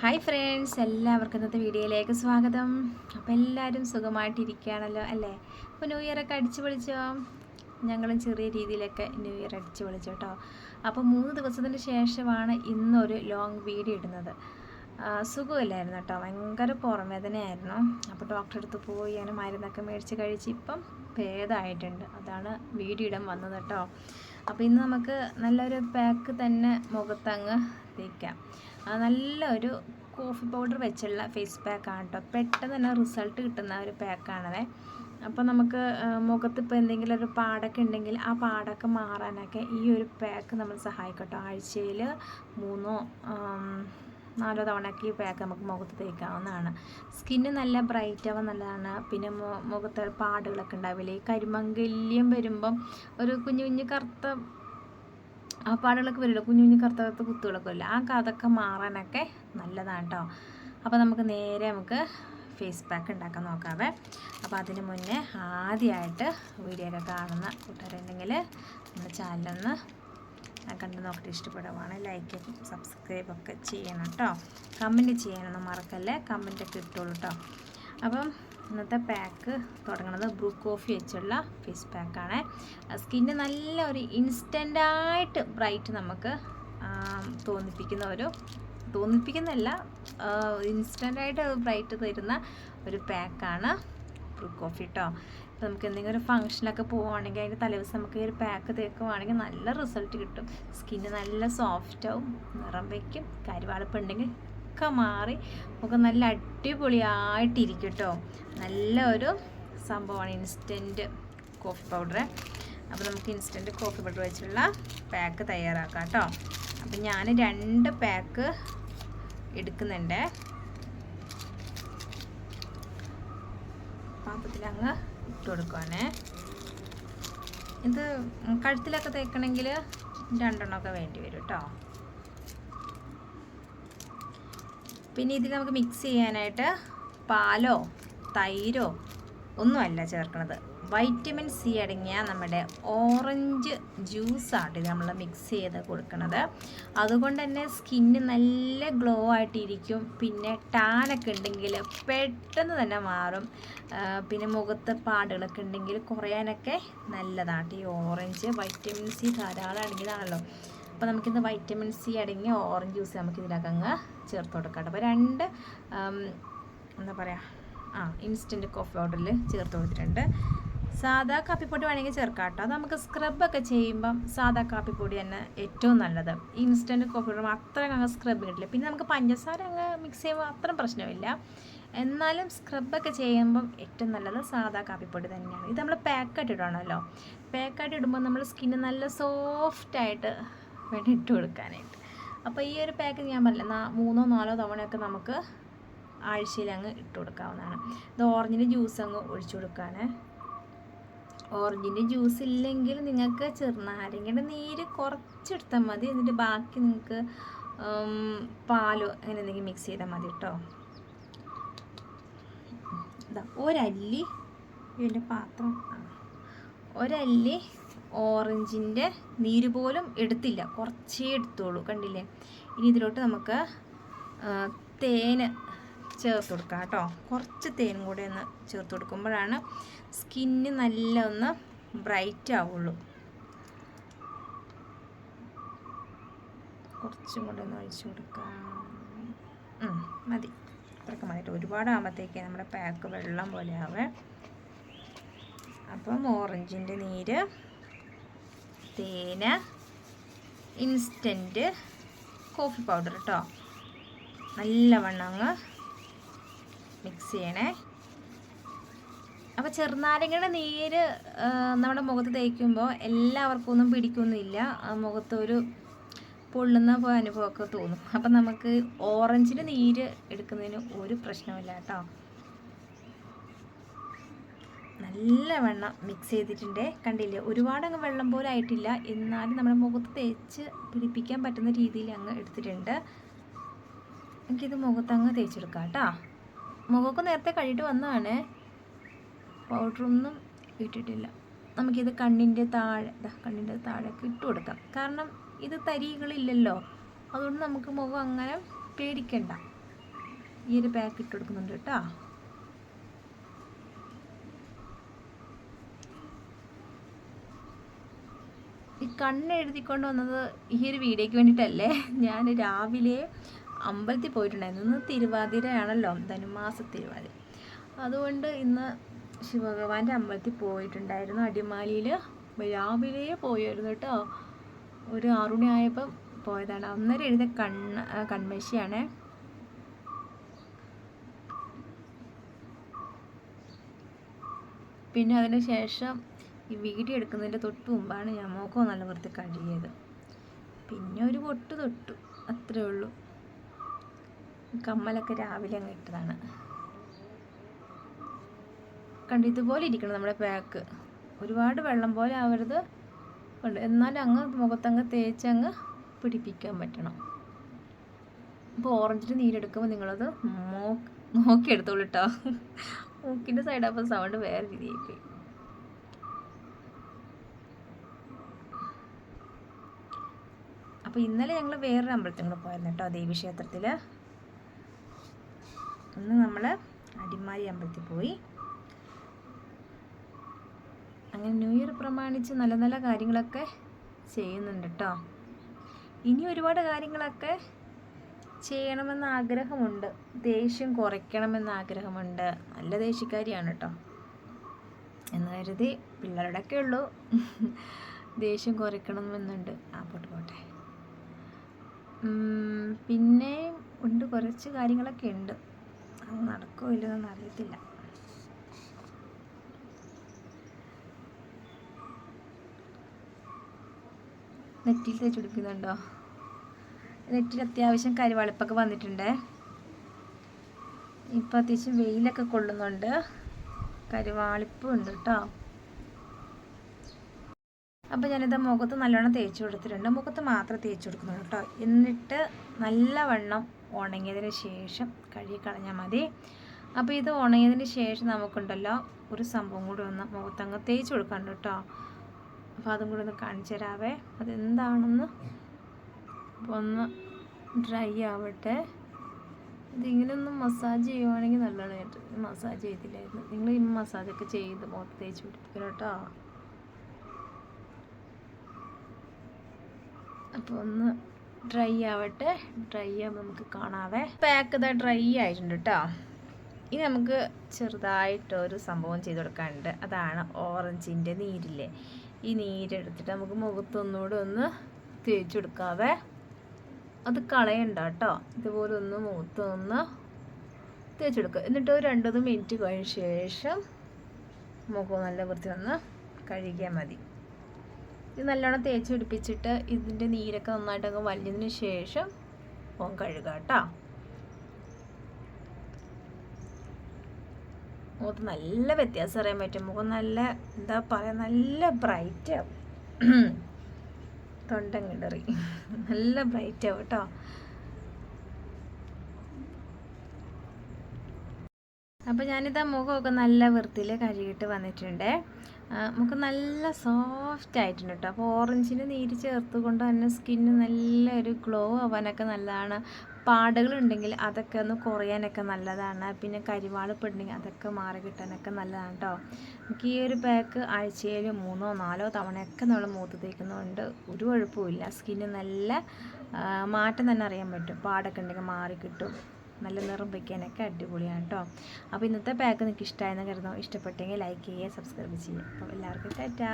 Hi friends, എല്ലാവർക്കും ഇന്നത്തെ വീഡിയോയിലേക്ക് സ്വാഗതം. അപ്പോൾ എല്ലാവരും സുഖമായിട്ടിരിക്കുകയാണല്ലോ അല്ലേ? അപ്പോൾ ന്യൂ ഇയറൊക്കെ അടിച്ചു പൊളിച്ചോ? ഞങ്ങളും ചെറിയ രീതിയിലൊക്കെ ന്യൂ ഇയർ അടിച്ചു പൊളിച്ചു കേട്ടോ. അപ്പോൾ 3 ദിവസത്തിന് ശേഷമാണ് ഇന്നൊരു ലോങ് വീഡിയോ ഇടുന്നത്. സുഖമില്ലായിരുന്നു കേട്ടോ, ഭയങ്കര പുറം വേദനയായിരുന്നു. അപ്പോൾ ഡോക്ടറെ അടുത്ത് പോയി അങ്ങനെ മരുന്നൊക്കെ മേടിച്ച് കഴിച്ച് ഇപ്പം ഭേദമായിട്ടുണ്ട്. അതാണ് വീഡിയോ ഇടാൻ വന്നത് കേട്ടോ. അപ്പോൾ ഇന്ന് നമുക്ക് നല്ലൊരു പാക്ക് തന്നെ മുഖത്തങ്ങ് തേക്കാം. നല്ലൊരു കോഫി പൗഡർ വെച്ചുള്ള ഫേസ് പാക്കാണ് കേട്ടോ. പെട്ടെന്ന് തന്നെ റിസൾട്ട് കിട്ടുന്ന ഒരു പാക്കാണത്. അപ്പോൾ നമുക്ക് മുഖത്ത് ഇപ്പോൾ എന്തെങ്കിലും ഒരു പാടൊക്കെ ഉണ്ടെങ്കിൽ ആ പാടൊക്കെ മാറാനൊക്കെ ഈ ഒരു പാക്ക് നമ്മൾ സഹായിക്കട്ടോ. ആഴ്ചയിൽ 3-4 തവണയൊക്കെ ഈ പാക്ക് നമുക്ക് മുഖത്ത് തേക്കാവുന്നതാണ്. സ്കിന്ന് നല്ല ബ്രൈറ്റ് ആവാൻ നല്ലതാണ്. പിന്നെ മുഖത്ത് പാടുകളൊക്കെ ഉണ്ടാവില്ലേ, ഈ കരിമംഗല്യം വരുമ്പം ഒരു കുഞ്ഞു കുഞ്ഞു കറുത്ത ആ പാടുകളൊക്കെ വരുമല്ലോ, കുഞ്ഞു കുഞ്ഞു കറുത്ത കറുത്ത കുത്തുകളൊക്കെ വരില്ല, അതൊക്കെ മാറാനൊക്കെ നല്ലതാണ് കേട്ടോ. അപ്പോൾ നമുക്ക് ഫേസ് പാക്ക് ഉണ്ടാക്കാൻ നോക്കാവേ. അപ്പോൾ അതിന് മുന്നേ ആദ്യമായിട്ട് വീഡിയോ ഒക്കെ കാണുന്ന കൂട്ടുകാരുണ്ടെങ്കിൽ നമ്മുടെ ചാനലൊന്ന് കണ്ട് നോക്കിയിട്ട് ഇഷ്ടപ്പെടുവാണ് ലൈക്ക് സബ്സ്ക്രൈബൊക്കെ ചെയ്യണം കേട്ടോ. കമൻറ്റ് ചെയ്യാനൊന്നും മറക്കല്ലേ, കമൻറ്റൊക്കെ ഇട്ടോളൂ കേട്ടോ. അപ്പം ഇന്നത്തെ പാക്ക് തുടങ്ങുന്നത് ബ്രൂ കോഫി വെച്ചുള്ള ഫേസ് പാക്കാണ്. സ്കിന്ന് നല്ല ഒരു ഇൻസ്റ്റൻ്റായിട്ട് ബ്രൈറ്റ് നമുക്ക് തോന്നിപ്പിക്കുന്നതല്ല, ഇൻസ്റ്റൻ്റായിട്ട് ബ്രൈറ്റ് തരുന്ന ഒരു പാക്കാണ് ബ്രൂ കോഫി കേട്ടോ. ഇപ്പോൾ നമുക്ക് എന്തെങ്കിലും ഒരു ഫംഗ്ഷനൊക്കെ പോവുകയാണെങ്കിൽ അതിൻ്റെ തലേദിവസം നമുക്ക് ഈ ഒരു പാക്ക് തേക്കുവാണെങ്കിൽ നല്ല റിസൾട്ട് കിട്ടും. സ്കിന്ന് നല്ല സോഫ്റ്റാവും, നിറം വയ്ക്കും, കരിവാളിപ്പുണ്ടെങ്കിൽ ഒക്കെ മാറി നമുക്ക് നല്ല അടിപൊളിയായിട്ടിരിക്കും കേട്ടോ. നല്ല ഒരു സംഭവമാണ് ഇൻസ്റ്റൻറ്റ് കോഫി പൗഡർ. അപ്പോൾ നമുക്ക് ഇൻസ്റ്റൻറ്റ് കോഫി പൗഡർ വെച്ചുള്ള പാക്ക് തയ്യാറാക്കാം കേട്ടോ. അപ്പം ഞാൻ 2 പാക്ക് എടുക്കുന്നുണ്ട്. പാത്രത്തിലങ്ങ് ഇട്ട് കൊടുക്കുവാണേ. ഇത് കഴുത്തിലൊക്കെ തേക്കണമെങ്കിൽ 2 എണ്ണമൊക്കെ വേണ്ടി വരും കേട്ടോ. പിന്നെ ഇതിൽ നമുക്ക് മിക്സ് ചെയ്യാനായിട്ട് പാലോ തൈരോ ഒന്നുമല്ല ചേർക്കുന്നത്, വൈറ്റമിൻ സി അടങ്ങിയ നമ്മുടെ ഓറഞ്ച് ജ്യൂസാണ് ഇത് നമ്മൾ മിക്സ് ചെയ്ത് കൊടുക്കുന്നത്. അതുകൊണ്ട് തന്നെ സ്കിന്ന് നല്ല ഗ്ലോ ആയിട്ടിരിക്കും. പിന്നെ ടാനൊക്കെ ഉണ്ടെങ്കിൽ പെട്ടെന്ന് തന്നെ മാറും. പിന്നെ മുഖത്ത് പാടുകളൊക്കെ ഉണ്ടെങ്കിൽ കുറയാനൊക്കെ നല്ലതാണ് ഈ ഓറഞ്ച്. വൈറ്റമിൻ സി ധാരാളം അടങ്ങിയതാണല്ലോ. അപ്പോൾ നമുക്കിന്ന് വൈറ്റമിൻ സി അടങ്ങിയ ഓറഞ്ച് ജ്യൂസ് നമുക്ക് ഇതിനകത്ത് അങ്ങ് ചേർത്ത് കൊടുക്കാം. അപ്പോൾ 2 എന്താ പറയുക ഇൻസ്റ്റൻറ്റ് കോഫി പൗഡറിൽ ചേർത്ത് കൊടുത്തിട്ടുണ്ട്. സാധാ കാപ്പിപ്പൊടി വേണമെങ്കിൽ ചേർക്കാം കേട്ടോ. അത് നമുക്ക് സ്ക്രബൊക്കെ ചെയ്യുമ്പം സാധാ കാപ്പിപ്പൊടി തന്നെ ഏറ്റവും നല്ലത്. ഇൻസ്റ്റൻറ്റ് കോഫി പൗഡർ അത്ര അങ്ങ് സ്ക്രബ് കിട്ടില്ല. പിന്നെ നമുക്ക് പഞ്ചസാര അങ്ങ് മിക്സ് ചെയ്യുമ്പോൾ അത്ര പ്രശ്നമില്ല. എന്നാലും സ്ക്രബൊക്കെ ചെയ്യുമ്പം ഏറ്റവും നല്ലത് സാധാ കാപ്പിപ്പൊടി തന്നെയാണ്. ഇത് നമ്മൾ പാക്കായിട്ട് ഇടണമല്ലോ. പാക്കായിട്ട് ഇടുമ്പോൾ നമ്മൾ സ്കിന്ന് നല്ല സോഫ്റ്റായിട്ട് വേണ്ടി ഇട്ട് കൊടുക്കാനായിട്ട്. അപ്പോൾ ഈ ഒരു പാക്ക് ഞാൻ പറഞ്ഞില്ല, 3-4 തവണയൊക്കെ നമുക്ക് ആഴ്ചയിൽ അങ്ങ് ഇട്ട് കൊടുക്കാവുന്നതാണ്. ഇത് ഓറഞ്ചിൻ്റെ ജ്യൂസ് അങ്ങ് ഒഴിച്ചു കൊടുക്കുകയാണ്. ഓറഞ്ചിൻ്റെ ജ്യൂസ് ഇല്ലെങ്കിൽ നിങ്ങൾക്ക് ചെറുനാരങ്ങയുടെ നീര് കുറച്ചെടുത്താൽ മതി. എന്നിട്ട് ബാക്കി നിങ്ങൾക്ക് പാലോ അങ്ങനെ എന്തെങ്കിലും മിക്സ് ചെയ്താൽ മതി കേട്ടോ. ഇതാ ഒരല്ലി ഇതിൻ്റെ പാത്രം, ഒരല്ലി ഓറഞ്ചിൻ്റെ നീര് പോലും എടുത്തില്ല, കുറച്ചേ എടുത്തോളൂ, കണ്ടില്ലേ. ഇനി ഇതിലോട്ട് നമുക്ക് തേന് ചേർത്ത് കൊടുക്കാം കേട്ടോ. കുറച്ച് തേനും കൂടെ ഒന്ന് ചേർത്ത് കൊടുക്കുമ്പോഴാണ് സ്കിന്ന് നല്ല ഒന്ന് ബ്രൈറ്റ് ആവുള്ളൂ. കുറച്ചും കൂടെ ഒന്ന് ഒഴിച്ചു കൊടുക്കാം. മതി, അത്രയൊക്കെ മതി. ഒരുപാട് ആകുമ്പോഴത്തേക്ക് നമ്മുടെ പാക്ക് വെള്ളം പോലെ ആവേ. അപ്പം ഓറഞ്ചിൻ്റെ നീര്, തേന്, ഇൻസ്റ്റൻറ്റ് കോഫി പൗഡർ കേട്ടോ, നല്ലവണ്ണം അങ്ങ് മിക്സ് ചെയ്യണേ. അപ്പോൾ ചെറുനാരങ്ങയുടെ നീര് നമ്മുടെ മുഖത്ത് തേക്കുമ്പോൾ എല്ലാവർക്കും ഒന്നും പിടിക്കൊന്നുമില്ല. മുഖത്തൊരു പൊള്ളുന്ന പോലെ അനുഭവമൊക്കെ തോന്നും. അപ്പം നമുക്ക് ഓറഞ്ചിൻ്റെ നീര് എടുക്കുന്നതിന് ഒരു പ്രശ്നമില്ല കേട്ടോ. നല്ലവണ്ണം മിക്സ് ചെയ്തിട്ടുണ്ട്, കണ്ടില്ലേ. ഒരുപാടങ്ങ് വെള്ളം പോലെ ആയിട്ടില്ല, എന്നാലും നമ്മുടെ മുഖത്ത് തേച്ച് പിടിപ്പിക്കാൻ പറ്റുന്ന രീതിയിൽ അങ്ങ് എടുത്തിട്ടുണ്ട്. എനിക്കിത് മുഖത്തങ്ങ് തേച്ചെടുക്കാം കേട്ടോ. മുഖമൊക്കെ നേരത്തെ കഴുകിയിട്ട് വന്നതാണ്, പൗഡറൊന്നും ഇട്ടിട്ടില്ല. നമുക്കിത് കണ്ണിൻ്റെ താഴെയൊക്കെ ഇട്ട് കൊടുക്കാം. കാരണം ഇത് തരികളില്ലല്ലോ, അതുകൊണ്ട് നമുക്ക് മുഖം അങ്ങനെ പേടിക്കണ്ട. ഈ ഒരു പാക്ക് ഇട്ട് കൊടുക്കുന്നുണ്ട് കേട്ടോ. ഈ കണ്ണ് എഴുതിക്കൊണ്ട് വന്നത് ഈ ഒരു വീഡിയോയ്ക്ക് വേണ്ടിയിട്ടല്ലേ. ഞാൻ രാവിലെ അമ്പലത്തിൽ പോയിട്ടുണ്ടായിരുന്നു. ഇന്ന് തിരുവാതിരയാണല്ലോ, ധനുമാസ തിരുവാതിര. അതുകൊണ്ട് ഇന്ന് ശിവഭഗവാന്റെ അമ്പലത്തിൽ പോയിട്ടുണ്ടായിരുന്നു. അടിമാലിയിൽ രാവിലെ പോയായിരുന്നു കേട്ടോ. ഒരു 6 മണി ആയപ്പം പോയതാണ്. അന്നേരം എഴുതിയ കൺമശിയാണ്. പിന്നെ അതിന് ശേഷം ഈ വീഡിയോ എടുക്കുന്നതിൻ്റെ തൊട്ട് മുമ്പാണ് ഞാൻ മുഖം നല്ല വൃത്തി കഴുകിയത്. പിന്നെ ഒരു പൊട്ട് തൊട്ടു, അത്രേ ഉള്ളൂ. കമ്മലൊക്കെ രാവിലെ അങ്ങ് ഇട്ടതാണ്. കണ്ടു, ഇതുപോലെ ഇരിക്കണം നമ്മുടെ പാക്ക്. ഒരുപാട് വെള്ളം പോലെ ആവരുത്, ഉണ്ട് എന്നാലും അങ്ങ് മുഖത്തങ്ങ് തേച്ചങ്ങ് പിടിപ്പിക്കാൻ പറ്റണം. ഇപ്പോൾ ഓറഞ്ചിൻ്റെ നീരെടുക്കുമ്പോൾ നിങ്ങളത് നോക്കിയെടുത്തോളൂ കേട്ടോ. മൂക്കിൻ്റെ സൈഡാകുമ്പോൾ സൗണ്ട് വേറെ രീതിയായിപ്പോയി. അപ്പോൾ ഇന്നലെ ഞങ്ങൾ വേറൊരു അമ്പലത്തിൽ കൂടെ പോയിരുന്നു കേട്ടോ, ദേവീക്ഷേത്രത്തിൽ. ഇന്ന് നമ്മൾ അടിമാലി അമ്പലത്തിൽ പോയി. അങ്ങനെ ന്യൂ ഇയർ പ്രമാണിച്ച് നല്ല നല്ല കാര്യങ്ങളൊക്കെ ചെയ്യുന്നുണ്ട് കേട്ടോ. ഇനി ഒരുപാട് കാര്യങ്ങളൊക്കെ ചെയ്യണമെന്ന് ആഗ്രഹമുണ്ട്. ദേഷ്യം കുറയ്ക്കണമെന്ന് ആഗ്രഹമുണ്ട്. നല്ല ദേഷ്യക്കാരിയാണ് കേട്ടോ എന്ന് കരുതി പിള്ളേരുടെയൊക്കെ ഉള്ളൂ ദേഷ്യം കുറയ്ക്കണമെന്നുണ്ട്. പോട്ടെ. പിന്നെ ഉണ്ട്, കുറച്ച് കാര്യങ്ങളൊക്കെ ഉണ്ട്. അത് നടക്കുമോ ഇല്ലെന്നൊന്നും അറിയത്തില്ല. നെറ്റിൽ തേച്ച് പിടിപ്പിക്കുന്നുണ്ടോ? നെറ്റിൽ അത്യാവശ്യം കരിവാളിപ്പൊക്കെ വന്നിട്ടുണ്ട്. ഇപ്പം അത്യാവശ്യം വെയിലൊക്കെ കൊള്ളുന്നുണ്ട്, കരിവാളിപ്പും ഉണ്ട് കേട്ടോ. അപ്പോൾ ഞാനിത് മുഖത്ത് നല്ലോണം തേച്ച് കൊടുത്തിട്ടുണ്ട്. മുഖത്ത് മാത്രം തേച്ച് കൊടുക്കുന്നുണ്ട് കേട്ടോ. എന്നിട്ട് നല്ലവണ്ണം ഉണങ്ങിയതിന് ശേഷം കഴുകി കളഞ്ഞാൽ മതി. അപ്പോൾ ഇത് ഉണങ്ങിയതിന് ശേഷം നമുക്കുണ്ടല്ലോ ഒരു സംഭവം കൂടി ഒന്ന് മുഖത്തങ്ങ് തേച്ച് കൊടുക്കാണ്ട് കേട്ടോ. അപ്പോൾ അതും കൂടി ഒന്ന് കാണിച്ചു തരാവേ, അതെന്താണെന്ന്. അപ്പോൾ ഒന്ന് ഡ്രൈ ആവട്ടെ. ഇതിങ്ങനെ ഒന്ന് മസാജ് ചെയ്യുവാണെങ്കിൽ നല്ലതായിട്ട്. മസാജ് ചെയ്തില്ലായിരുന്നു. നിങ്ങൾ ഈ മസാജൊക്കെ ചെയ്ത് മുഖത്ത് തേച്ച് പിടിപ്പിക്കണം കേട്ടോ. അപ്പോൾ ഒന്ന് ഡ്രൈ ആവട്ടെ. ഡ്രൈ ആകുമ്പോൾ നമുക്ക് കാണാവേ. പാക്ക് ഇതാ ഡ്രൈ ആയിട്ടുണ്ട് കേട്ടോ. ഇനി നമുക്ക് ചെറുതായിട്ടൊരു സംഭവം ചെയ്ത് കൊടുക്കാനുണ്ട്. അതാണ് ഓറഞ്ചിൻ്റെ നീരില്ലേ, ഈ നീരെടുത്തിട്ട് നമുക്ക് മുഖത്തൊന്നുകൂടെ ഒന്ന് തേച്ച് കൊടുക്കാവേ. അത് കളയണ്ട കേട്ടോ. ഇതുപോലെ ഒന്ന് മുഖത്തൊന്ന് തേച്ച് കൊടുക്കുക. എന്നിട്ട് ഒരു 2-3 മിനിറ്റ് കഴിഞ്ഞ ശേഷം മുഖം നല്ല വൃത്തി ഒന്ന് കഴുകിയാൽ മതി. ഇത് നല്ലോണം തേച്ച് പിടിപ്പിച്ചിട്ട് ഇതിൻ്റെ നീരൊക്കെ നന്നായിട്ടൊക്കെ വലിഞ്ഞതിന് ശേഷം മുഖം കഴുകുക കേട്ടോ. മുഖത്ത് നല്ല വ്യത്യാസം അറിയാൻ പറ്റും. മുഖം നല്ല എന്താ പറയുക, നല്ല ബ്രൈറ്റ് ആവും. തൊണ്ടങ്ങിടറി നല്ല ബ്രൈറ്റ് ആവും കേട്ടോ. അപ്പോൾ ഞാനിതാ മുഖമൊക്കെ നല്ല വൃത്തിയിൽ കഴുകിയിട്ട് വന്നിട്ടുണ്ട്. മുഖം നല്ല സോഫ്റ്റ് ആയിട്ടുണ്ട് കേട്ടോ. അപ്പോൾ ഓറഞ്ചിന് നീര് ചേർത്ത് കൊണ്ട് തന്നെ സ്കിന്ന് നല്ലൊരു ഗ്ലോ ആവാനൊക്കെ നല്ലതാണ്. പാടുകളുണ്ടെങ്കിൽ അതൊക്കെ ഒന്ന് കുറയാനൊക്കെ നല്ലതാണ്. പിന്നെ കരിവാളിപ്പുണ്ടെങ്കിൽ അതൊക്കെ മാറി കിട്ടാനൊക്കെ നല്ലതാണ് കേട്ടോ. നമുക്ക് ഈ ഒരു പാക്ക് ആഴ്ചയിൽ 3-4 തവണയൊക്കെ നമ്മൾ മുഖത്ത് തേക്കുന്നതുകൊണ്ട് ഒരു കുഴപ്പമില്ല. സ്കിന്ന് നല്ല മാറ്റം തന്നെ അറിയാൻ പറ്റും. പാടൊക്കെ ഉണ്ടെങ്കിൽ മാറി കിട്ടും. നല്ല നിറം വയ്ക്കാനൊക്കെ അടിപൊളിയാണ് കേട്ടോ. അപ്പോൾ ഇന്നത്തെ പാക്ക് നിങ്ങൾക്ക് ഇഷ്ടമായെന്ന് കരുതുന്നു. ഇഷ്ടപ്പെട്ടെങ്കിൽ ലൈക്ക് ചെയ്യുക, സബ്സ്ക്രൈബ് ചെയ്യുക. അപ്പോൾ എല്ലാവർക്കും ടാറ്റാ.